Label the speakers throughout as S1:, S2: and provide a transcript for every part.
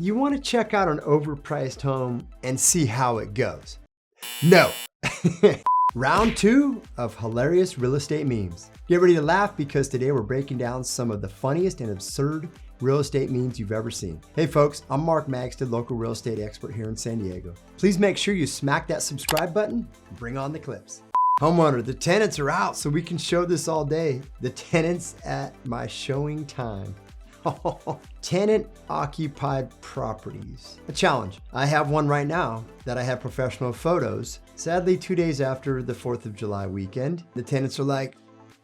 S1: You want to check out an overpriced home and see how it goes? No. Round 2 of hilarious real estate memes. Get ready to laugh because today we're breaking down some of the funniest and absurd real estate memes you've ever seen. Hey folks, I'm Mark Magstadt, local real estate expert here in San Diego. Please make sure you smack that subscribe button and bring on the clips. Homeowner, the tenants are out so we can show this all day. The tenants at my showing time. Tenant occupied properties. A challenge. I have one right now that I have professional photos. Sadly, 2 days after the 4th of July weekend, the tenants are like,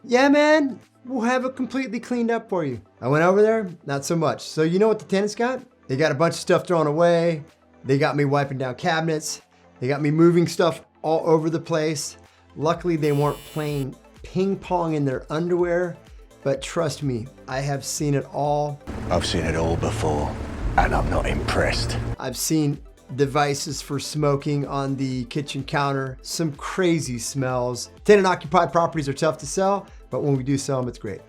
S1: yeah, man, we'll have it completely cleaned up for you. I went over there, not so much. So you know what the tenants got? They got a bunch of stuff thrown away. They got me wiping down cabinets. They got me moving stuff all over the place. Luckily, they weren't playing ping pong in their underwear. But trust me, I have seen it all.
S2: I've seen it all before, and I'm not impressed.
S1: I've seen devices for smoking on the kitchen counter, some crazy smells. Tenant-occupied properties are tough to sell, but when we do sell them, it's great.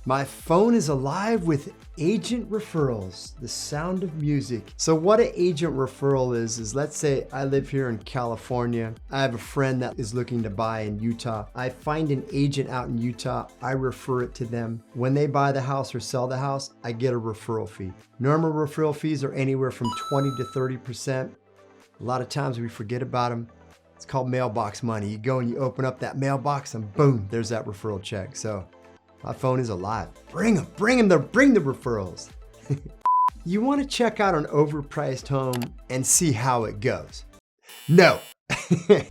S1: My phone is alive with agent referrals, the sound of music. So what an agent referral is let's say I live here in California. I have a friend that is looking to buy in Utah. I find an agent out in Utah. I refer it to them. When they buy the house or sell the house, I get a referral fee. Normal referral fees are anywhere from 20 to 30%. A lot of times we forget about them. It's called mailbox money. You go and you open up that mailbox and boom, there's that referral check. So my phone is alive. Bring them, bring the referrals. You want to check out an overpriced home and see how it goes? No.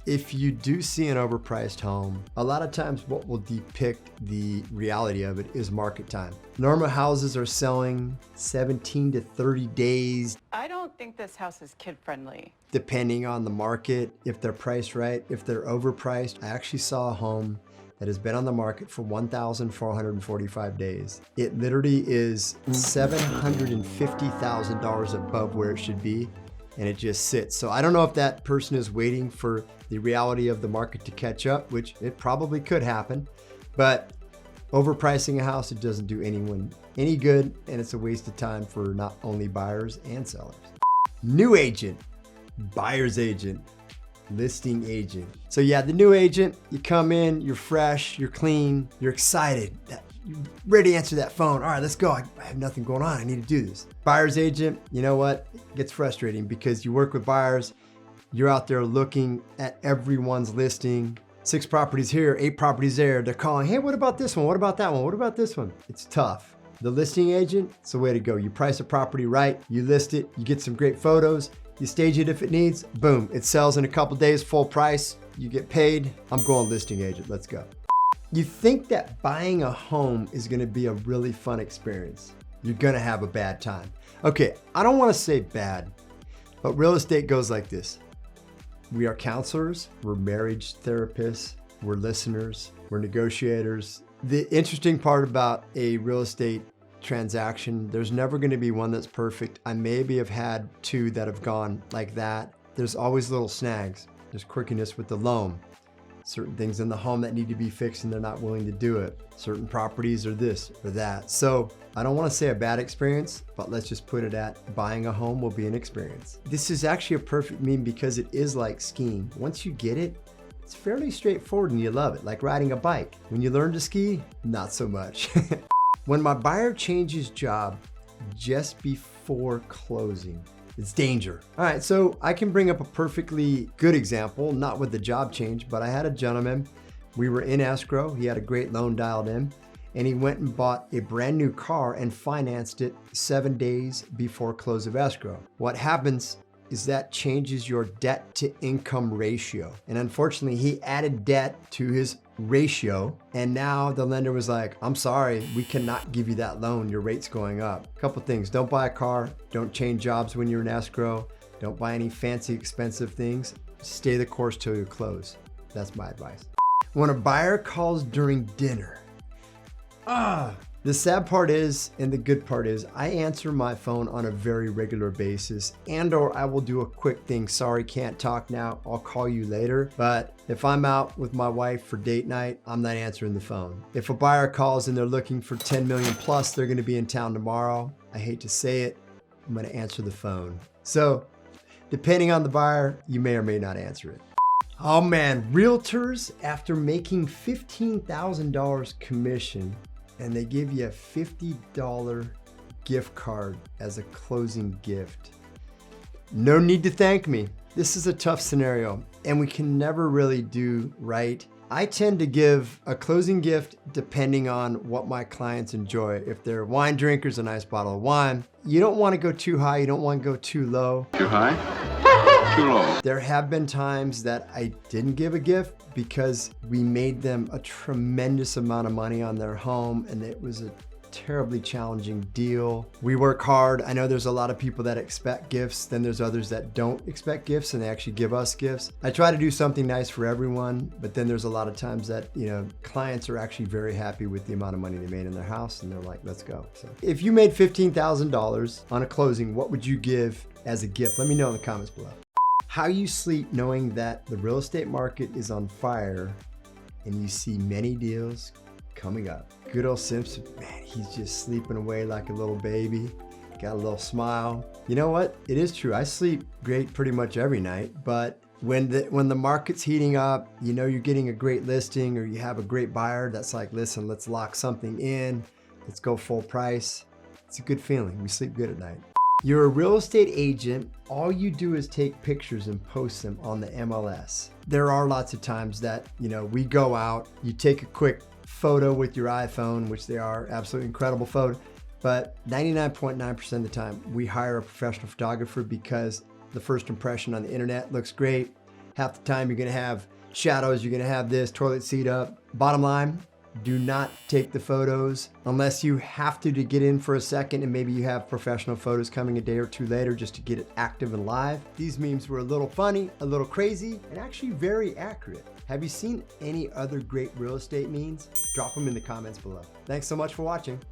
S1: If you do see an overpriced home, a lot of times what will depict the reality of it is market time. Normal houses are selling 17 to 30 days.
S3: I don't think this house is kid-friendly.
S1: Depending on the market, if they're priced right, if they're overpriced. I actually saw a home that has been on the market for 1,445 days. It literally is $750,000 above where it should be, and it just sits. So I don't know if that person is waiting for the reality of the market to catch up, which it probably could happen, but overpricing a house, it doesn't do anyone any good, and it's a waste of time for not only buyers and sellers. New agent, buyer's agent, listing agent. So yeah, the new agent, you come in, you're fresh, you're clean, you're excited, you're ready to answer that phone. All right, let's go. I have nothing going on. I need to do this. Buyer's agent, you know what? It gets frustrating because you work with buyers. You're out there looking at everyone's listing. 6 properties here, 8 properties there. They're calling, hey, what about this one? What about that one? What about this one? It's tough. The listing agent, it's the way to go. You price a property right, you list it, you get some great photos, you stage it if it needs, boom, it sells in a couple days, full price, you get paid. I'm going listing agent, let's go. You think that buying a home is gonna be a really fun experience. You're gonna have a bad time. Okay, I don't wanna say bad, but real estate goes like this. We are counselors, we're marriage therapists, we're listeners, we're negotiators. The interesting part about a real estate transaction, there's never going to be one that's perfect. I maybe have had 2 that have gone like that. There's always little snags. There's quirkiness with the loan. Certain things in the home that need to be fixed and they're not willing to do it. Certain properties are this or that. So I don't want to say a bad experience, but let's just put it at buying a home will be an experience. This is actually a perfect meme because it is like skiing. Once you get it, it's fairly straightforward and you love it, like riding a bike. When you learn to ski, not so much. When my buyer changes job just before closing, it's danger. All right, so I can bring up a perfectly good example, not with the job change, but I had a gentleman, we were in escrow, he had a great loan dialed in, and he went and bought a brand new car and financed it 7 days before close of escrow. What happens is that changes your debt to income ratio. And unfortunately, he added debt to his ratio. And now the lender was like, I'm sorry, we cannot give you that loan. Your rate's going up. A couple things, don't buy a car, don't change jobs when you're in escrow, don't buy any fancy expensive things, stay the course till you close. That's my advice. When a buyer calls during dinner, the sad part is, and the good part is, I answer my phone on a very regular basis, or I will do a quick thing. Sorry, can't talk now. I'll call you later. But if I'm out with my wife for date night, I'm not answering the phone. If a buyer calls and they're looking for 10 million plus, they're gonna be in town tomorrow. I hate to say it, I'm gonna answer the phone. So depending on the buyer, you may or may not answer it. Oh man, realtors, after making $15,000 commission, and they give you a $50 gift card as a closing gift. No need to thank me. This is a tough scenario, and we can never really do right. I tend to give a closing gift depending on what my clients enjoy. If they're wine drinkers, a nice bottle of wine. You don't want to go too high, you don't want to go too low.
S4: Too high? Too low.
S1: There have been times that I didn't give a gift because we made them a tremendous amount of money on their home, and it was a terribly challenging deal. We work hard. I know there's a lot of people that expect gifts, then there's others that don't expect gifts and they actually give us gifts. I try to do something nice for everyone, but then there's a lot of times that, clients are actually very happy with the amount of money they made in their house and they're like, let's go. So if you made $15,000 on a closing, what would you give as a gift? Let me know in the comments below. How you sleep knowing that the real estate market is on fire and you see many deals coming up. Good old Simpson, man, he's just sleeping away like a little baby. Got a little smile. You know what? It is true. I sleep great pretty much every night, but when the market's heating up, you're getting a great listing or you have a great buyer that's like, listen, let's lock something in. Let's go full price. It's a good feeling. We sleep good at night. You're a real estate agent. All you do is take pictures and post them on the MLS. There are lots of times that, we go out, you take a quick photo with your iPhone, which they are absolutely incredible photo, but 99.9% of the time we hire a professional photographer because the first impression on the internet looks great. Half the time you're gonna have shadows, you're gonna have this toilet seat up. Bottom line, do not take the photos unless you have to get in for a second and maybe you have professional photos coming a day or two later just to get it active and live. These memes were a little funny, a little crazy, and actually very accurate. Have you seen any other great real estate memes? Drop them in the comments below. Thanks so much for watching.